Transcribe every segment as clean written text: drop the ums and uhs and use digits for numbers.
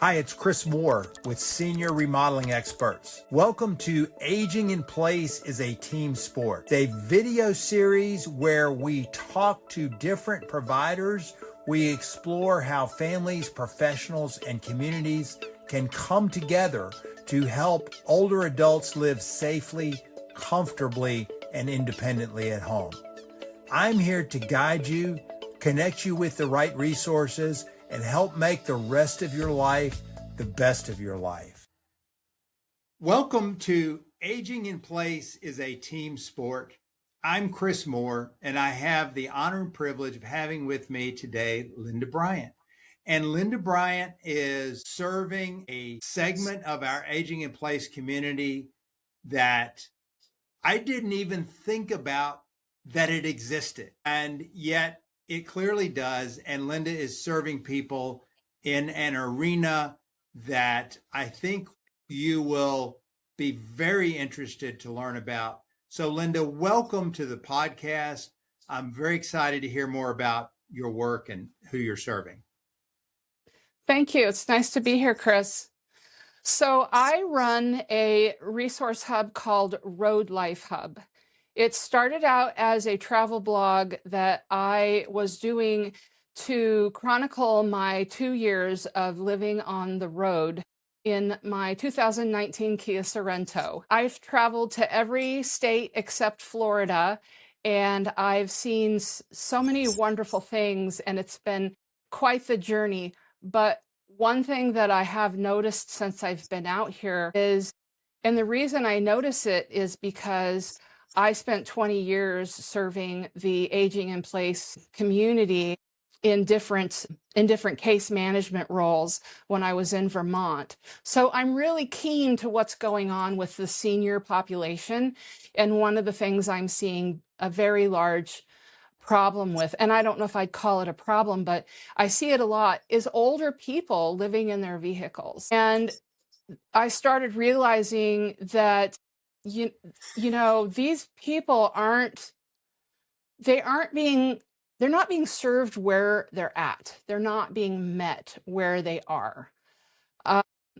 Hi, it's Chris Moore with Senior Remodeling Experts. Welcome to Aging in Place is a Team Sport. It's a video series where we talk to different providers. We explore how families, professionals, and communities can come together to help older adults live safely, comfortably, and independently at home. I'm here to guide you, connect you with the right resources, and help make the rest of your life the best of your life. Welcome to Aging in Place is a Team Sport. I'm Chris Moore, and I have the honor and privilege of having with me today Linda Bryant. And Linda Bryant is serving a segment of our Aging in Place community that I didn't even think about that it existed. And yet it clearly does. And Linda is serving people in an arena that I think you will be very interested to learn about. So, Linda, welcome to the podcast. I'm very excited to hear more about your work and who you're serving. Thank you. It's nice to be here, Chris. So I run a resource hub called Road Life Hub. It started out as a travel blog that I was doing to chronicle my 2 years of living on the road in my 2019 Kia Sorento. I've traveled to every state except Florida, and I've seen so many wonderful things, and it's been quite the journey. But one thing that I have noticed since I've been out here is, and the reason I notice it is because I spent 20 years serving the aging in place community in different case management roles when I was in Vermont. So I'm really keen to what's going on with the senior population. And one of the things I'm seeing a very large problem with, and I don't know if I'd call it a problem, but I see it a lot, is older people living in their vehicles. And I started realizing that, you know, these people they're not being served where they're at. They're not being met where they are.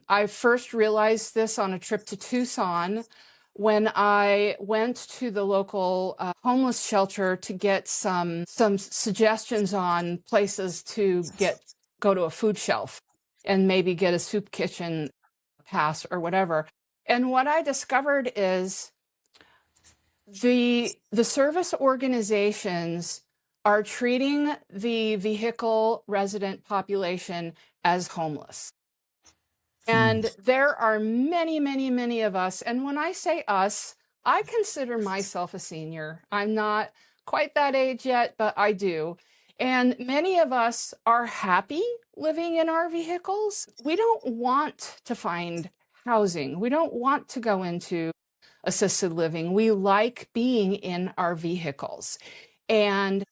I first realized this on a trip to Tucson when I went to the local homeless shelter to get some suggestions on places to go to a food shelf and maybe get a soup kitchen pass or whatever. And what I discovered is the service organizations are treating the vehicle resident population as homeless. And there are many, many, many of us. And when I say us, I consider myself a senior. I'm not quite that age yet, but I do. And many of us are happy living in our vehicles. We don't want to find housing. We don't want to go into assisted living. We like being in our vehicles. And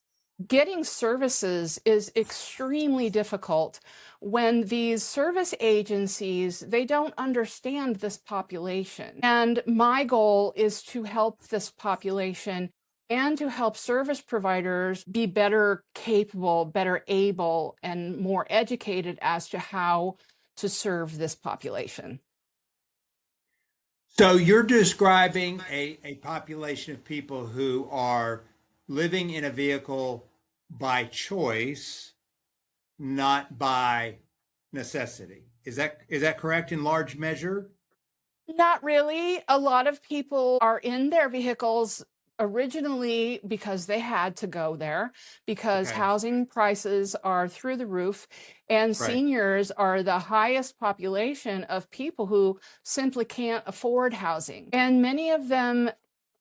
getting services is extremely difficult when these service agencies, they don't understand this population. And my goal is to help this population and to help service providers be better capable, better able, and more educated as to how to serve this population. So you're describing a population of people who are living in a vehicle by choice, not by necessity. Is that correct in large measure? Not really. A lot of people are in their vehicles originally because they had to go there, because Okay. housing prices are through the roof, and Right. seniors are the highest population of people who simply can't afford housing. And many of them,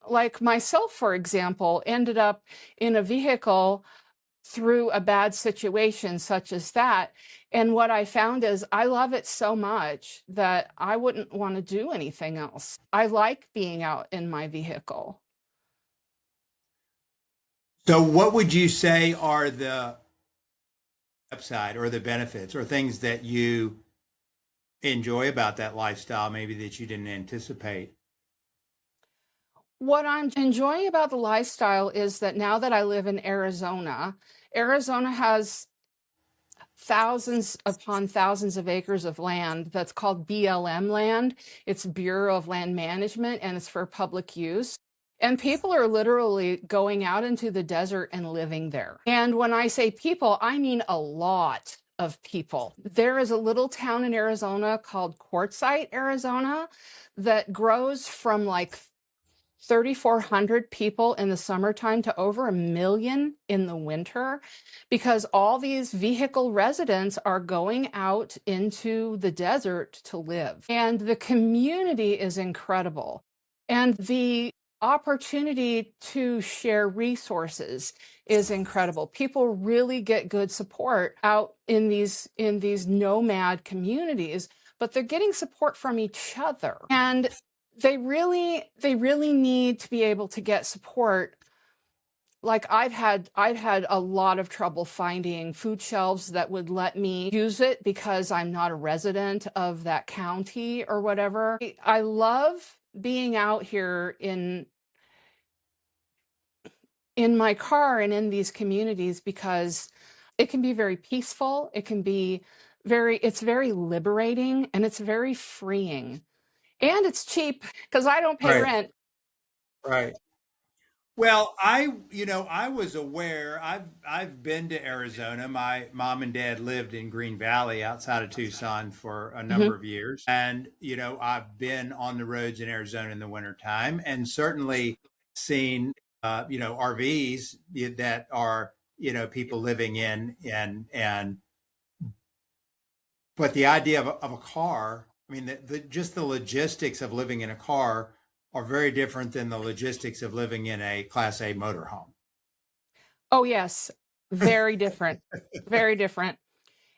like myself, for example, ended up in a vehicle through a bad situation such as that. And what I found is I love it so much that I wouldn't want to do anything else. I like being out in my vehicle. So what would you say are the upside or the benefits or things that you enjoy about that lifestyle, maybe that you didn't anticipate? What I'm enjoying about the lifestyle is that now that I live in Arizona, Arizona has thousands upon thousands of acres of land that's called BLM land. It's Bureau of Land Management, and it's for public use. And people are literally going out into the desert and living there. And when I say people, I mean a lot of people. There is a little town in Arizona called Quartzsite, Arizona, that grows from like 3,400 people in the summertime to over 1 million in the winter, because all these vehicle residents are going out into the desert to live. And the community is incredible. And the opportunity to share resources is incredible. People really get good support out in these nomad communities, but they're getting support from each other. And they really need to be able to get support. Like I've had a lot of trouble finding food shelves that would let me use it because I'm not a resident of that county or whatever. I love being out here in my car and in these communities because it can be very peaceful. It can be it's very liberating, and it's very freeing. And it's cheap because I don't pay Right, rent. right. Well, I was aware. I've been to Arizona. My mom and dad lived in Green Valley outside of Tucson for a number Mhm. of years. And, I've been on the roads in Arizona in the wintertime and certainly seen, RVs that are, people living in and but the idea of a car, I mean, just the logistics of living in a car are very different than the logistics of living in a Class A motorhome. Oh, yes. Very different. Very different.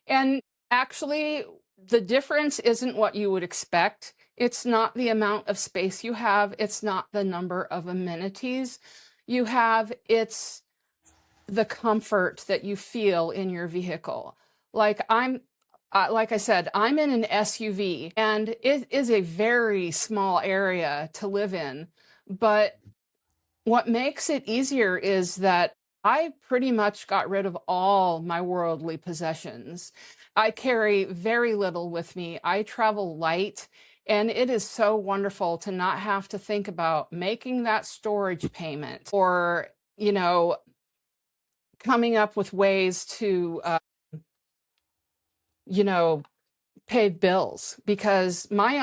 And actually, the difference isn't what you would expect. It's not the amount of space you have, it's not the number of amenities you have, it's the comfort that you feel in your vehicle. Like I said, I'm in an SUV, and it is a very small area to live in. But what makes it easier is that I pretty much got rid of all my worldly possessions. I carry very little with me. I travel light, and it is so wonderful to not have to think about making that storage payment or, coming up with ways to, you know, pay bills, because my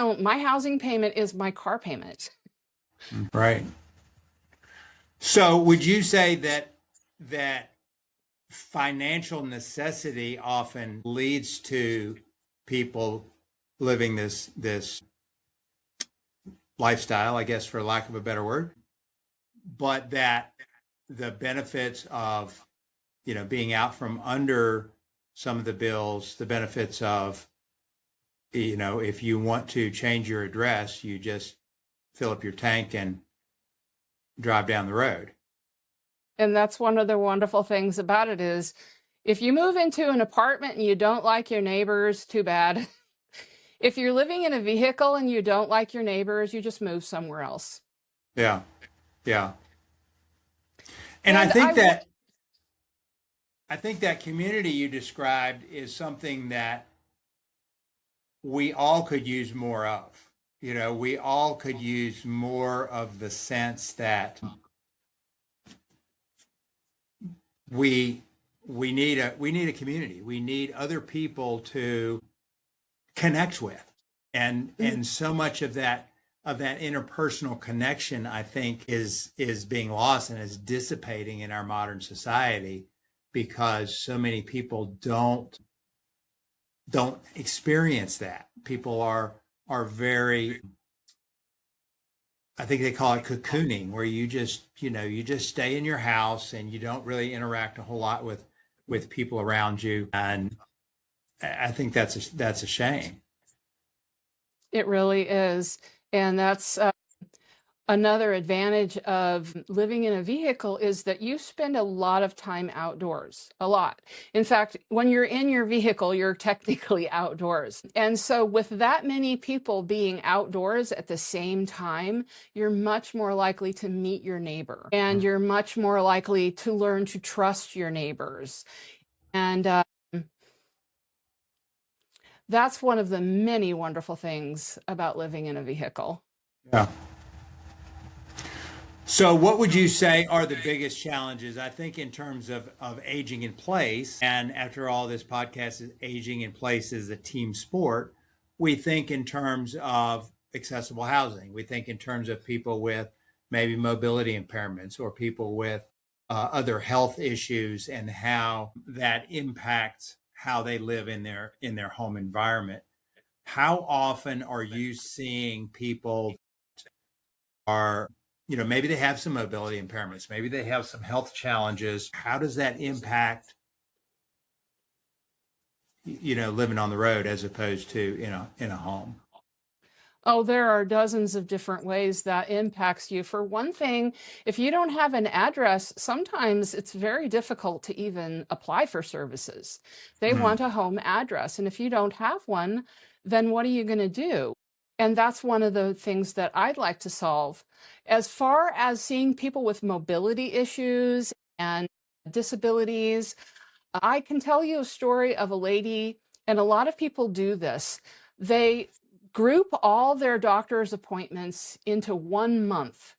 housing payment is my car payment. Right. So would you say that financial necessity often leads to people living this lifestyle, I guess for lack of a better word, but that the benefits of being out from under some of the bills, the benefits of if you want to change your address, you just fill up your tank and drive down the road. And that's one of the wonderful things about it is, if you move into an apartment and you don't like your neighbors, too bad. If you're living in a vehicle and you don't like your neighbors, you just move somewhere else. Yeah, yeah. And And I think that community you described is something that we all could use more of. We all could use more of the sense that we we need a community. We need other people to connect with. And so much of that interpersonal connection, I think, is being lost and is dissipating in our modern society because so many people don't experience that. People are very, I think they call it cocooning, where you just stay in your house and you don't really interact a whole lot with people around you. And I think that's a shame. it really is. And that's another advantage of living in a vehicle, is that you spend a lot of time outdoors, a lot. In fact, when you're in your vehicle, you're technically outdoors. And so with that many people being outdoors at the same time, you're much more likely to meet your neighbor, and you're much more likely to learn to trust your neighbors. And That's one of the many wonderful things about living in a vehicle. Yeah. So, what would you say are the biggest challenges? I think in terms of aging in place, and after all, this podcast is aging in place is a team sport. We think in terms of accessible housing. We think in terms of people with maybe mobility impairments or people with other health issues and how that impacts how they live in their home environment. How often are you seeing people are, maybe they have some mobility impairments, maybe they have some health challenges. How does that impact, living on the road as opposed to in a home? Oh, there are dozens of different ways that impacts you. For one thing, if you don't have an address, sometimes it's very difficult to even apply for services. They Mm, want a home address. And if you don't have one, then what are you going to do? And that's one of the things that I'd like to solve. As far as seeing people with mobility issues and disabilities, I can tell you a story of a lady, and a lot of people do this. They group all their doctor's appointments into 1 month,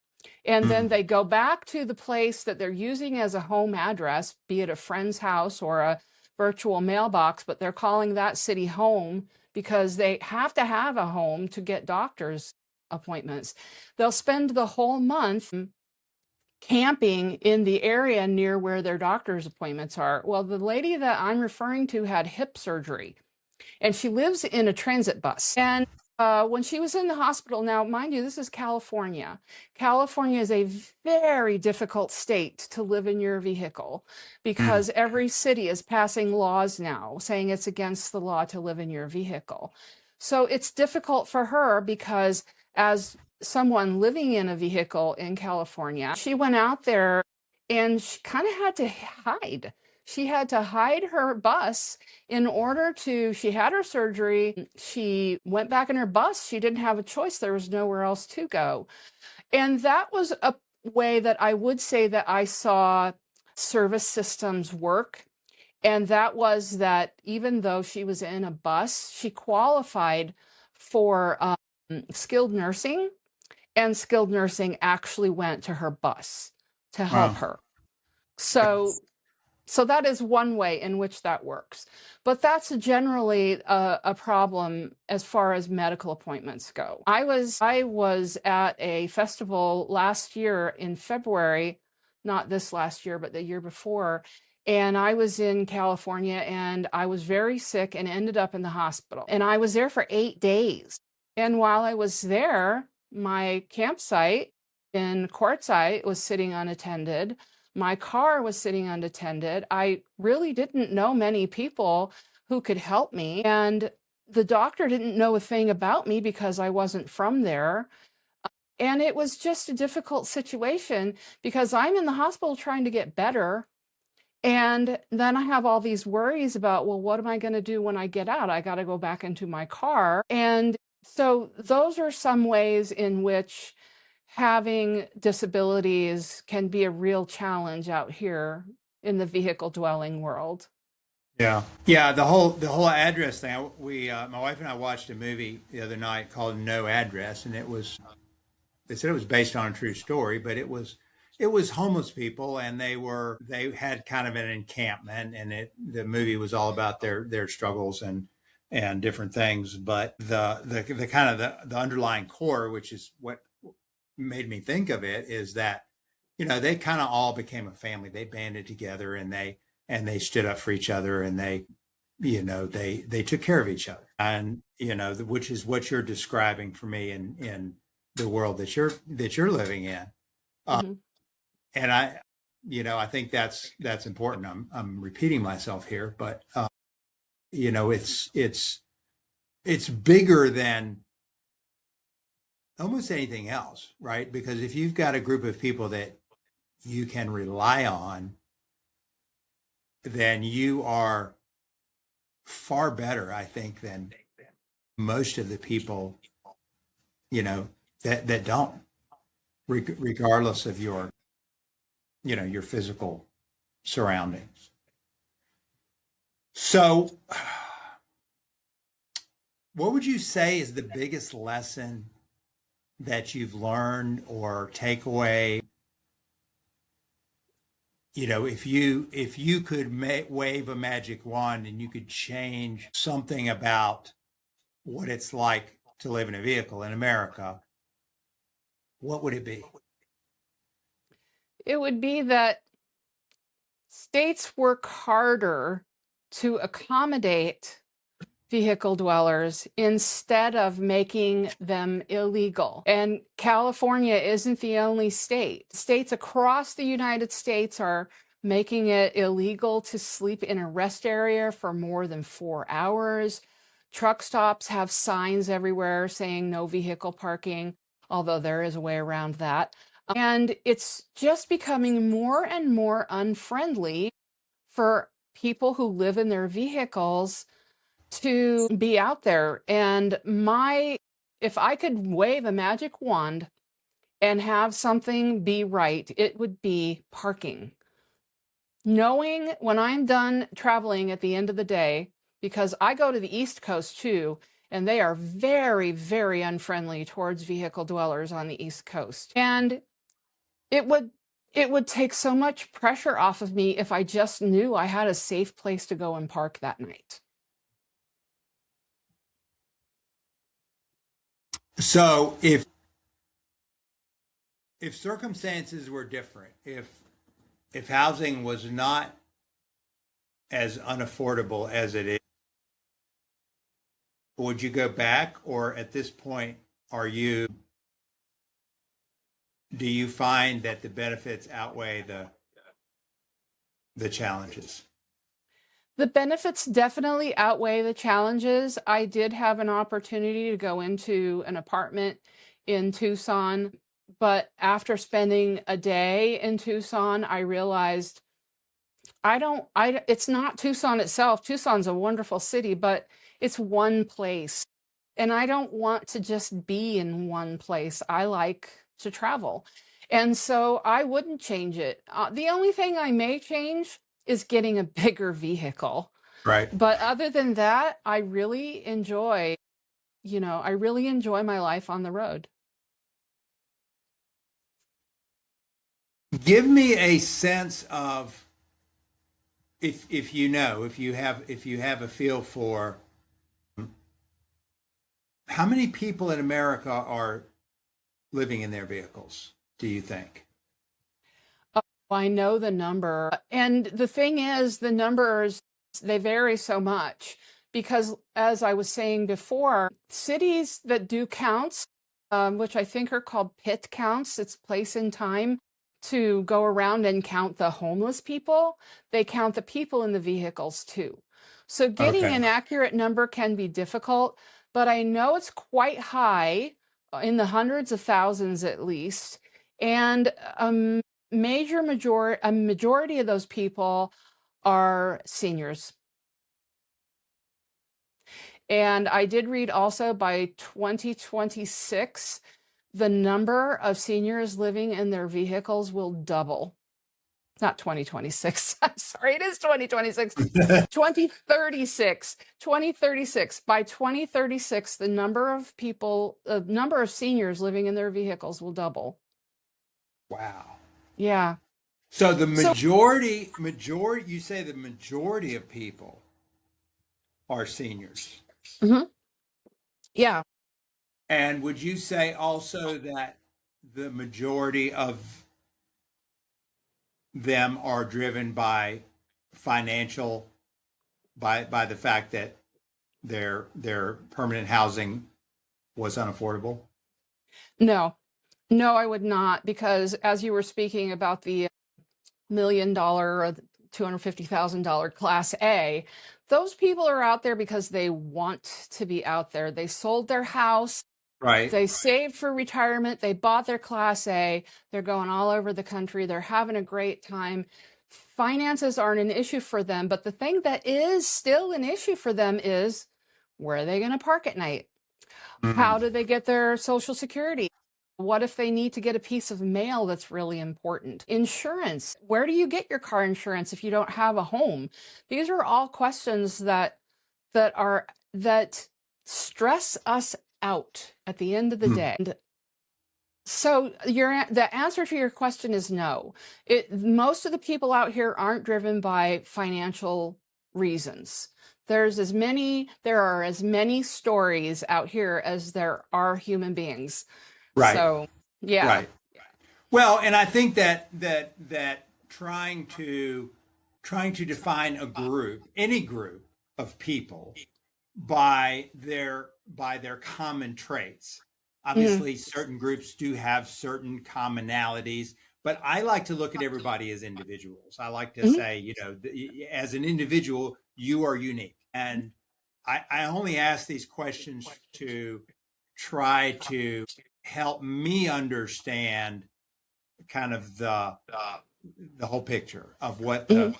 and then mm, they go back to the place that they're using as a home address, be it a friend's house or a virtual mailbox, but they're calling that city home because they have to have a home to get doctor's appointments. They'll spend the whole month camping in the area near where their doctor's appointments are. Well, the lady that I'm referring to had hip surgery and she lives in a transit bus. And when she was in the hospital, now, mind you, this is California. California is a very difficult state to live in your vehicle mm. because every city is passing laws now saying it's against the law to live in your vehicle. So it's difficult for her because, as someone living in a vehicle in California, she went out there and she kind of had to hide. She had to hide her bus in order to, she had her surgery. She went back in her bus. She didn't have a choice. There was nowhere else to go. And that was a way that I would say that I saw service systems work. And that was that even though she was in a bus, she qualified for skilled nursing, and skilled nursing actually went to her bus to help Wow. her. So that is one way in which that works. But that's generally a problem as far as medical appointments go. I was at a festival last year in February, not this last year, but the year before, and I was in California and I was very sick and ended up in the hospital. And I was there for 8 days. And while I was there, my campsite in Quartzsite was sitting unattended. My car was sitting unattended. I really didn't know many people who could help me. And the doctor didn't know a thing about me because I wasn't from there. And it was just a difficult situation because I'm in the hospital trying to get better. And then I have all these worries about, well, what am I going to do when I get out? I got to go back into my car. And so those are some ways in which having disabilities can be a real challenge out here in the vehicle dwelling world. Yeah. Yeah. The whole address thing. My wife and I watched a movie the other night called No Address, and they said it was based on a true story, but it was homeless people, and they had kind of an encampment, and the movie was all about their struggles and different things. But the kind of the underlying core, which is what made me think of it, is that they kind of all became a family. They banded together, and they stood up for each other, and they took care of each other, and which is what you're describing for me in the world that you're living in. uh, Mhm. and I think that's important. I'm repeating myself here, but it's bigger than almost anything else, right? Because if you've got a group of people that you can rely on, then you are far better, I think, than most of the people, you know, that don't, regardless of your physical surroundings. So what would you say is the biggest lesson that you've learned or takeaway? If you could wave a magic wand and you could change something about what it's like to live in a vehicle in America, what would it be? It would be that states work harder to accommodate vehicle dwellers instead of making them illegal. And California isn't the only state. States across the United States are making it illegal to sleep in a rest area for more than 4 hours. Truck stops have signs everywhere saying no vehicle parking, although there is a way around that. And it's just becoming more and more unfriendly for people who live in their vehicles to be out there. And if I could wave a magic wand and have something be right, it would be parking. Knowing when I'm done traveling at the end of the day, because I go to the East Coast too, and they are very, very unfriendly towards vehicle dwellers on the East Coast. And it would it would take so much pressure off of me if I just knew I had a safe place to go and park that night. So if circumstances were different, if housing was not as unaffordable as it is, would you go back, or at this point, are you do you find that the benefits outweigh the challenges? The benefits definitely outweigh the challenges. I did have an opportunity to go into an apartment in Tucson, but after spending a day in Tucson, I realized it's not Tucson itself. Tucson's a wonderful city, but it's one place. And I don't want to just be in one place. I like to travel. And so I wouldn't change it. The only thing I may change is getting a bigger vehicle. Right. But other than that, I really enjoy my life on the road. Give me a sense of, if you have a feel for, how many people in America are living in their vehicles, do you think? I know the number. And the thing is, the numbers, they vary so much because, as I was saying before, cities that do counts, which I think are called pit counts, it's place in time to go around and count the homeless people, they count the people in the vehicles too. So getting Okay. an accurate number can be difficult, but I know it's quite high, in the hundreds of thousands at least. And a majority of those people are seniors. And I did read also by 2026, the number of seniors living in their vehicles will double. Not 2026. I'm sorry, it is 2026. 2036. 2036. By 2036, the number of seniors living in their vehicles will double. Wow. Yeah. So the So, you say the majority of people are seniors. mhm, yeah. And would you say also that the majority of them are driven by financial, by the fact that their permanent housing was unaffordable? No, no, I would not, because as you were speaking about the $1 million or $250,000 class A, those people are out there because they want to be out there. They sold their house, Right. they saved for retirement, they bought their class A, they're going all over the country, they're having a great time. Finances aren't an issue for them, but the thing that is still an issue for them is, where are they going to park at night? How Mm. do they get their Social Security? What if they need to get a piece of mail that's really important? Insurance. Where do you get your car insurance if you don't have a home? These are all questions that that stress us out at the end of the day. So the answer to your question is no. Most of the people out here aren't driven by financial reasons. There are as many stories out here as there are human beings. Right. So yeah. Right. Well, and I think that trying to define a group, any group of people by their common traits. Mhm. Obviously, certain groups do have certain commonalities, but I like to look at everybody as individuals. I like to Mhm. say, as an individual, you are unique. And I only ask these questions to try to help me understand kind of the whole picture Mhm.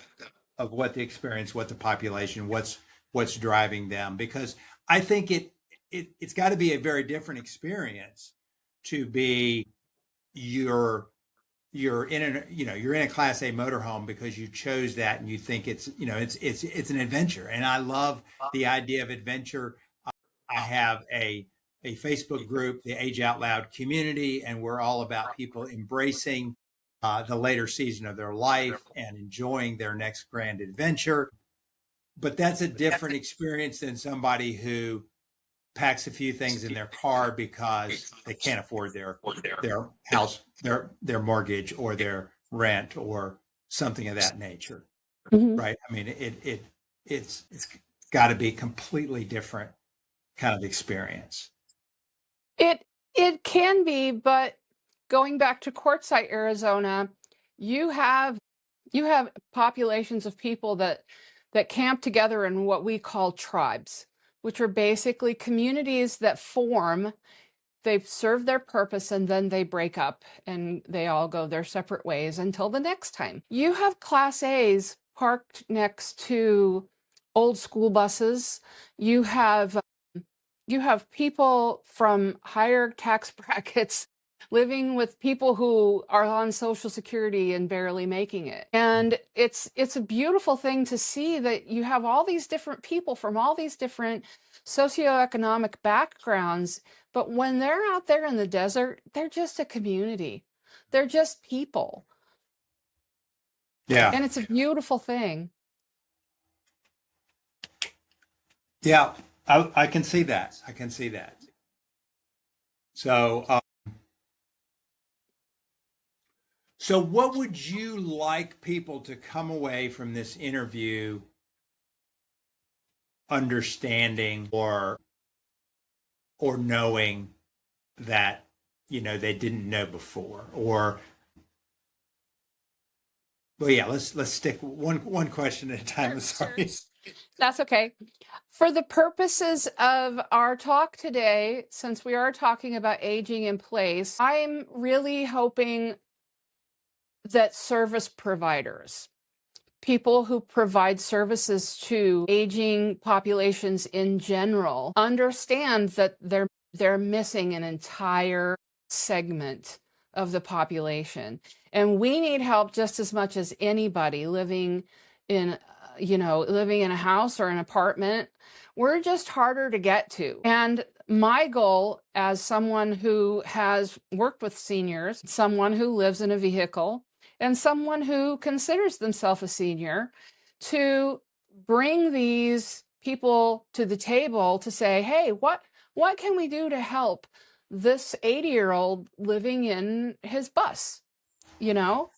of what the experience, what the population, what's driving them. Because I think it's got to be a very different experience to be you're you're in a Class A motorhome because you chose that and you think it's an adventure. And I love the idea of adventure. I have a Facebook group, the Age Out Loud community, and we're all about people embracing the later season of their life and enjoying their next grand adventure. But that's a different experience than somebody who packs a few things in their car because they can't afford their house, their mortgage, or their rent, or something of that nature. Mhm. Right? I mean, it's got to be completely different kind of experience. It it can be, but going back to Quartzsite, Arizona, you have populations of people that camp together in what we call tribes, which are basically communities that form. They've served their purpose and then they break up and they all go their separate ways until the next time. You have Class A's parked next to old school buses. You have people from higher tax brackets living with people who are on Social Security and barely making it. And it's a beautiful thing to see that you have all these different people from all these different socioeconomic backgrounds, but when they're out there in the desert, they're just a community. They're just people. Yeah. And it's a beautiful thing. Yeah, I can see that. I can see that. So, so what would you like people to come away from this interview understanding or knowing that they didn't know before? Or well, yeah, let's stick one question at a time. I'm sorry. That's okay. For the purposes of our talk today, since we are talking about aging in place, I'm really hoping that service providers, people who provide services to aging populations in general, understand that they're missing an entire segment of the population. And we need help just as much as anybody living in living in a house or an apartment. We're just harder to get to. And my goal as someone who has worked with seniors, someone who lives in a vehicle, and someone who considers themselves a senior, to bring these people to the table to say, hey, what can we do to help this 80-year-old living in his bus? You know,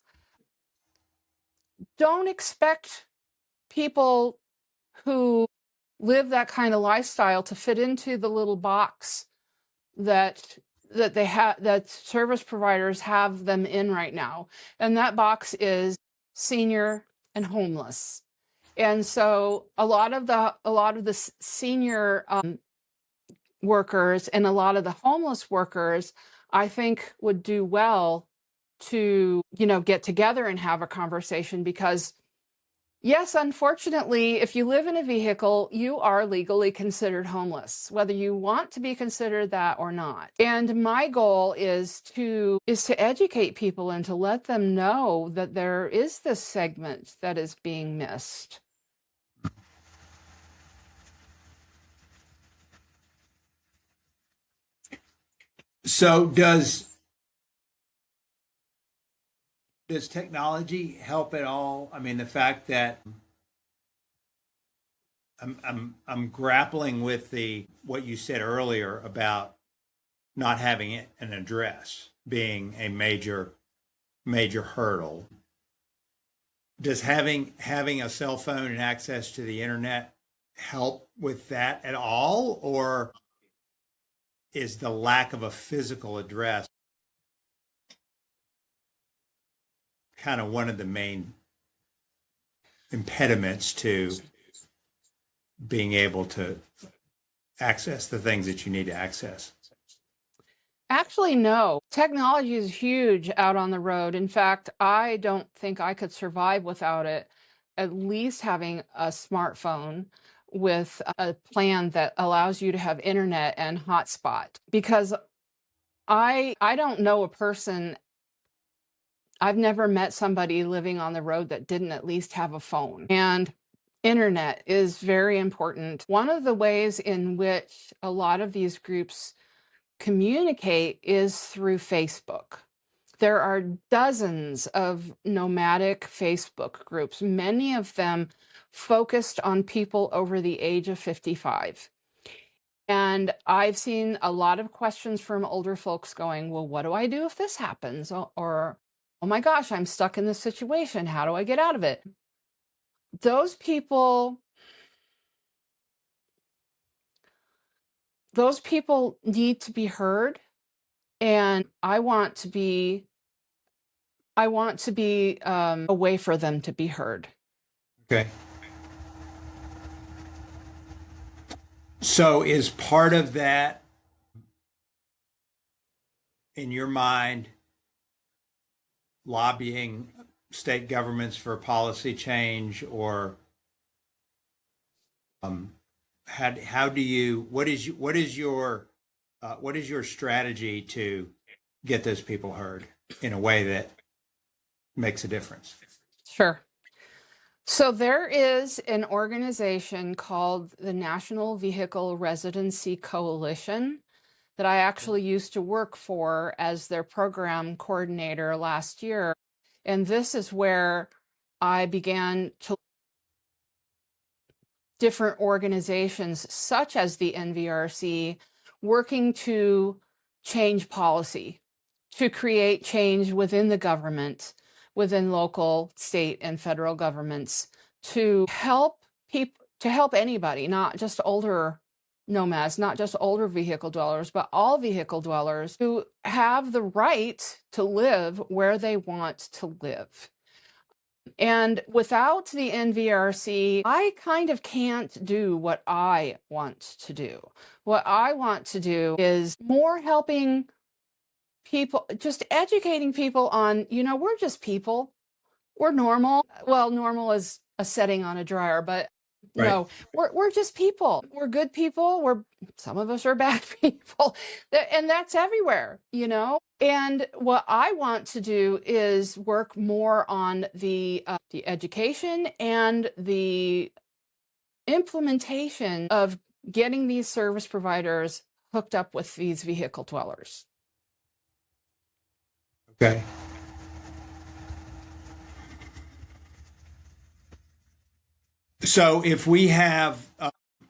don't expect people who live that kind of lifestyle to fit into the little box that that service providers have them in right now, and that box is senior and homeless. And so a lot of the senior workers and a lot of the homeless workers, I think, would do well to get together and have a conversation, because yes, unfortunately, if you live in a vehicle, you are legally considered homeless, whether you want to be considered that or not. And my goal is to educate people and to let them know that there is this segment that is being missed. So does technology help at all? I mean, the fact that I'm grappling with the what you said earlier about not having an address being a major hurdle. Does having a cell phone and access to the internet help with that at all, or is the lack of a physical address kind of one of the main impediments to being able to access the things that you need to access? Actually, no. Technology is huge out on the road. In fact, I don't think I could survive without it. At least having a smartphone with a plan that allows you to have internet and hotspot. Because I don't know a person, I've never met somebody living on the road that didn't at least have a phone. And internet is very important. One of the ways in which a lot of these groups communicate is through Facebook. There are dozens of nomadic Facebook groups, many of them focused on people over the age of 55. And I've seen a lot of questions from older folks going, well, what do I do if this happens? Or oh my gosh, I'm stuck in this situation. How do I get out of it? Those people, those people need to be heard. And I want to be a way for them to be heard. Okay. So is part of that in your mind lobbying state governments for policy change, or how do you what is your strategy to get those people heard in a way that makes a difference? Sure. So there is an organization called the National Vehicle Residency Coalition that I actually used to work for as their program coordinator last year. And this is where I began to different organizations such as the NVRC working to change policy, to create change within the government, within local, state, and federal governments, to help people, to help anybody, not just older nomads, not just older vehicle dwellers, but all vehicle dwellers who have the right to live where they want to live. And without the NVRC, I kind of can't do what I want to do. What I want to do is more helping people, just educating people on, we're just people. We're normal. Well, normal is a setting on a dryer, but Right. no, we're just people. We're good people. Some of us are bad people. And that's everywhere. And what I want to do is work more on the education and the implementation of getting these service providers hooked up with these vehicle dwellers. Okay. So if we have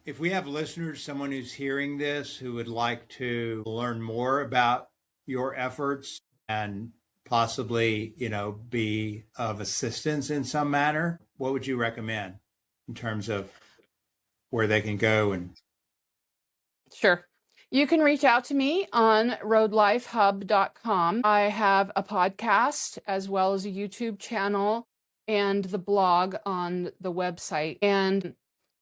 listeners, someone who's hearing this who would like to learn more about your efforts and possibly, be of assistance in some manner, what would you recommend in terms of where they can go? And Sure. You can reach out to me on roadlifehub.com. I have a podcast as well as a YouTube channel and the blog on the website. And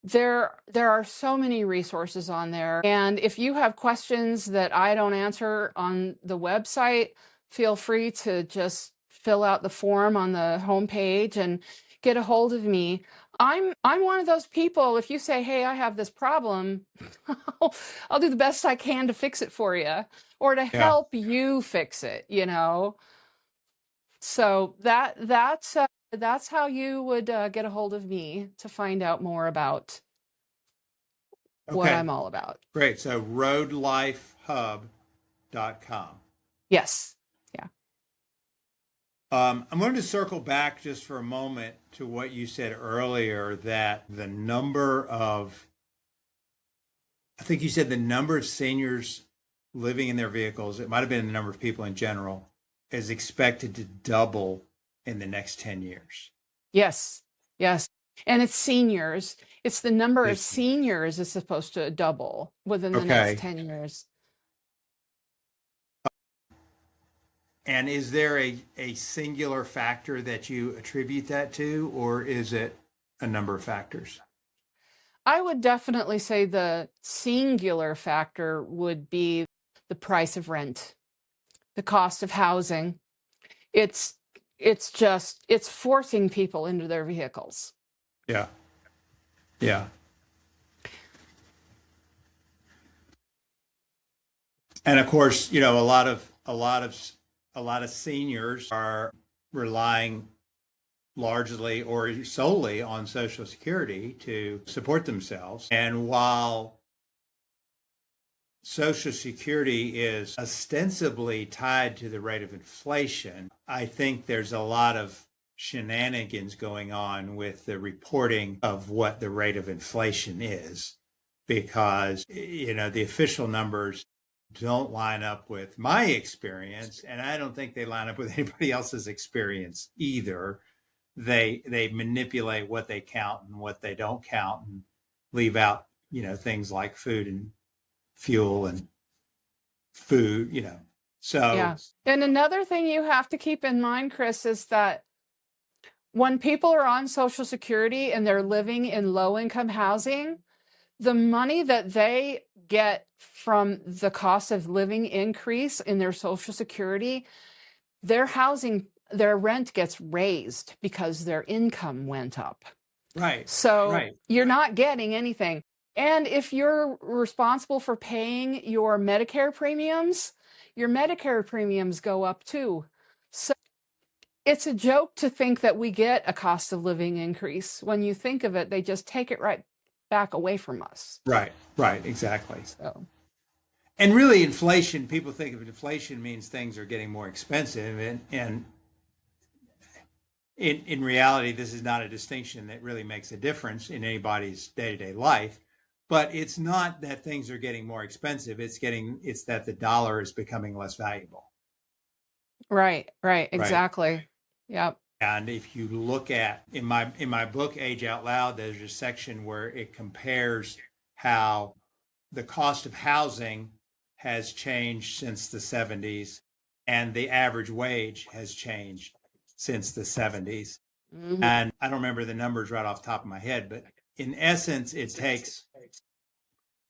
there are so many resources on there. And if you have questions that I don't answer on the website, feel free to just fill out the form on the homepage and get a hold of me. I'm one of those people, if you say, hey, I have this problem, I'll do the best I can to fix it for you or to yeah. help you fix it. So that's how you would get a hold of me to find out more about what Okay. I'm all about. Great. So roadlifehub.com. Yes. Yeah. I'm going to circle back just for a moment to what you said earlier, that the number of, I think you said the number of seniors living in their vehicles, it might have been the number of people in general, is expected to double in the next 10 years. Yes. Yes. And it's seniors. It's the number of Yes. seniors is supposed to double within the next Okay. 10 years. And is there a singular factor that you attribute that to, or is it a number of factors? I would definitely say the singular factor would be the price of rent, the cost of housing. It's it's forcing people into their vehicles. Yeah. Yeah. And of course, a lot of seniors are relying largely or solely on Social Security to support themselves. And while Social Security is ostensibly tied to the rate of inflation, I think there's a lot of shenanigans going on with the reporting of what the rate of inflation is, because, the official numbers don't line up with my experience, and I don't think they line up with anybody else's experience either. They manipulate what they count and what they don't count, and leave out, things like food and fuel and food. So Yeah. And another thing you have to keep in mind, Chris, is that when people are on Social Security and they're living in low income housing, the money that they get from the cost of living increase in their Social Security, their rent gets raised because their income went up. right, So right, you're not getting anything. And if you're responsible for paying your Medicare premiums go up too. So it's a joke to think that we get a cost of living increase. When you think of it, they just take it right back away from us. right, exactly. So, And really, inflation, people think of inflation means things are getting more expensive. And in reality, this is not a distinction that really makes a difference in anybody's day-to-day life. But it's not that things are getting more expensive. It's that the dollar is becoming less valuable. right, Right. exactly. Yep. And if you look at in my book Age Out Loud, there's a section where it compares how the cost of housing has changed since the 70s, and the average wage has changed since the 70s. Mhm. And I don't remember the numbers right off the top of my head, but in essence, it takes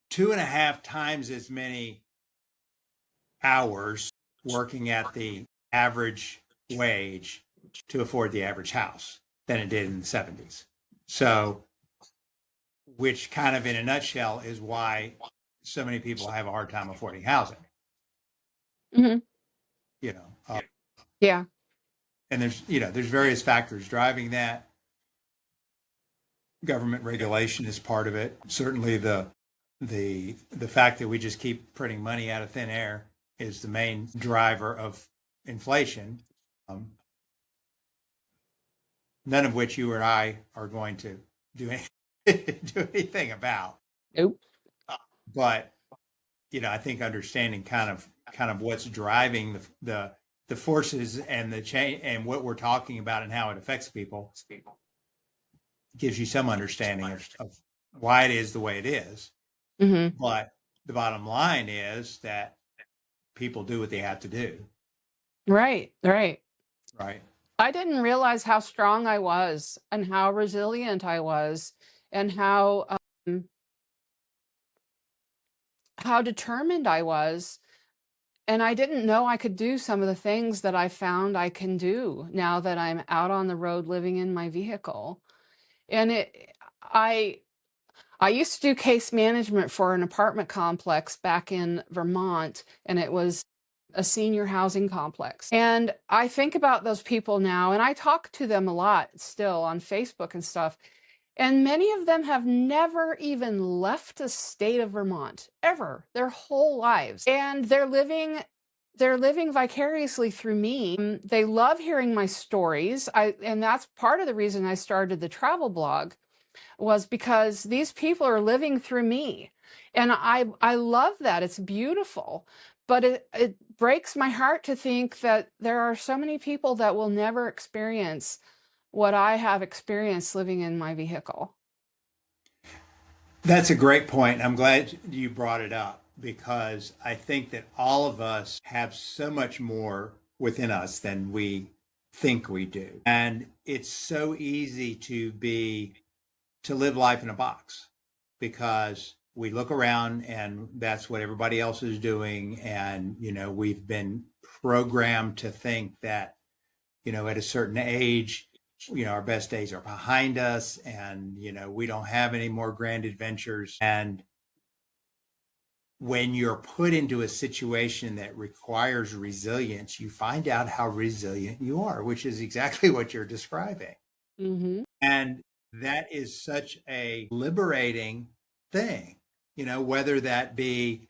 2.5 times as many hours working at the average wage to afford the average house than it did in the 70s. So, which kind of in a nutshell is why so many people have a hard time affording housing. Mhm. You know, uh, Yeah. and there's various factors driving that. Government regulation is part of it. Certainly, the fact that we just keep printing money out of thin air is the main driver of inflation. Um, None of which you or I are going to do do anything about. Nope. But I think understanding kind of what's driving the forces and the change and what we're talking about and how it affects people gives you some understanding of why it is the way it is. Hmm. But the bottom line is that people do what they have to do. Right. Right. I didn't realize how strong I was and how resilient I was and um, how determined I was. And I didn't know I could do some of the things that I found I can do now that I'm out on the road living in my vehicle. And I I used to do case management for an apartment complex back in Vermont, and it was a senior housing complex. And I think about those people now, and I talk to them a lot still on Facebook and stuff. And many of them have never even left the state of Vermont ever, their whole lives. And they're living vicariously through me. They love hearing my stories. And that's part of the reason I started the travel blog, was because these people are living through me. And I love that. It's beautiful. But it breaks my heart to think that there are so many people that will never experience what I have experienced living in my vehicle. That's a great point. I'm glad you brought it up because I think that all of us have so much more within us than we think we do. And it's so easy to live life in a box because we look around and that's what everybody else is doing. And, we've been programmed to think that, at a certain age, our best days are behind us and, we don't have any more grand adventures. And when you're put into a situation that requires resilience, you find out how resilient you are, which is exactly what you're describing. Hmm. And that is such a liberating thing, whether that be,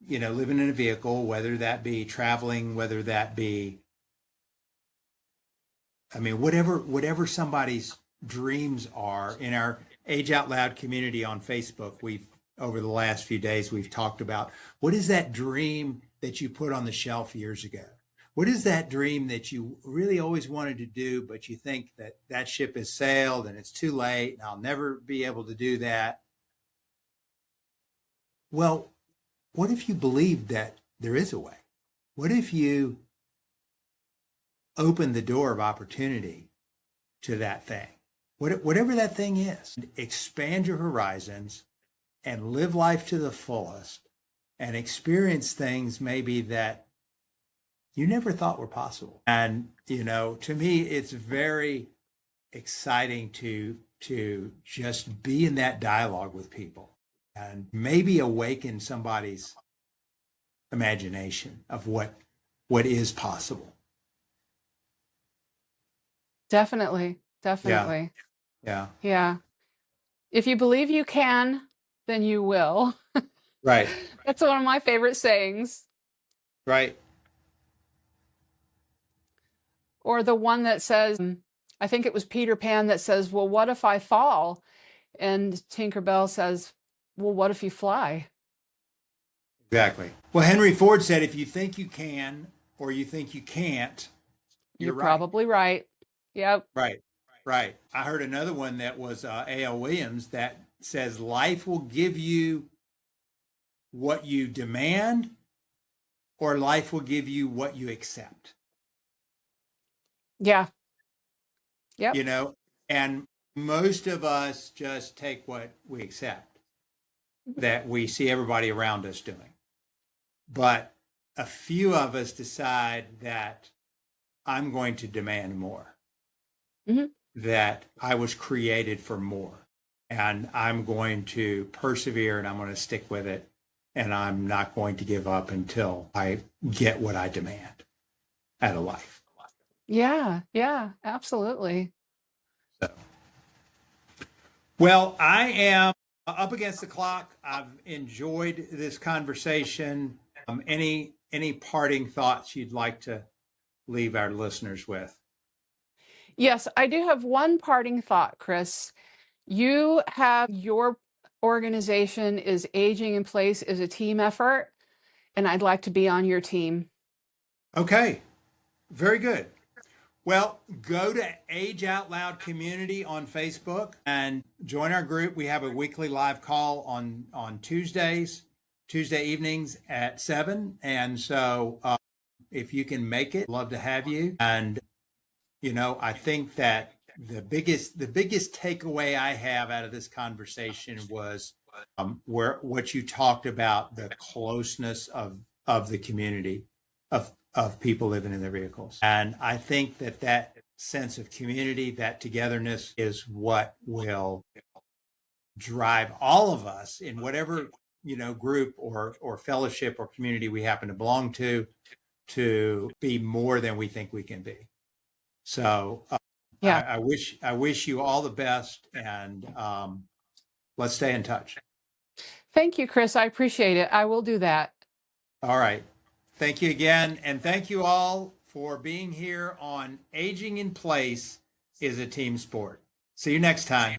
living in a vehicle, whether that be traveling, whether that be, I mean, whatever somebody's dreams are. In our Age Out Loud community on Facebook, we've over the last few days we've talked about what is that dream that you put on the shelf years ago? What is that dream that you really always wanted to do, but you think that that ship has sailed and it's too late and I'll never be able to do that? Well, what if you believed that there is a way? What if you open the door of opportunity to that thing? Whatever that thing is, expand your horizons and live life to the fullest and experience things maybe that you never thought were possible. And, to me, it's very exciting to just be in that dialogue with people and maybe awaken somebody's imagination of what is possible. Definitely. Yeah, Definitely. yeah. Yeah. If you believe you can, then you will. Right, That's one of my favorite sayings. right. Or the one that says, I think it was Peter Pan that says, well, what if I fall? And Tinkerbell says, well, what if you fly? Exactly. Well, Henry Ford said, if you think you can or you think you can't, You're you're right. probably right. Yep. Right. Right. I heard another one that was A.L. Williams that says life will give you what you demand or life will give you what you accept, Yeah. Yep. you know? And most of us just take what we accept that we see everybody around us doing. But a few of us decide that I'm going to demand more, Hmm. that I was created for more. And I'm going to persevere and I'm going to stick with it. And I'm not going to give up until I get what I demand out of life. Yeah. Yeah. Absolutely. So, well, I am up against the clock. I've enjoyed this conversation. Any parting thoughts you'd like to leave our listeners with? Yes, I do have one parting thought, Chris. You have your organization is aging in place is a team effort, and I'd like to be on your team. Okay, very good. Well, go to Age Out Loud Community on Facebook and join our group. We have a weekly live call on Tuesday evenings at 7. And so if you can make it, love to have you. And I think that the biggest takeaway I have out of this conversation was where what you talked about, the closeness of the community of people living in their vehicles. And I think that sense of community, that togetherness is what will drive all of us in whatever, group or fellowship or community we happen to belong to be more than we think we can be. So Yeah. I wish you all the best, and let's stay in touch. Thank you, Chris. I appreciate it. I will do that. All right. Thank you again. And thank you all for being here on Aging in Place is a Team Sport. See you next time.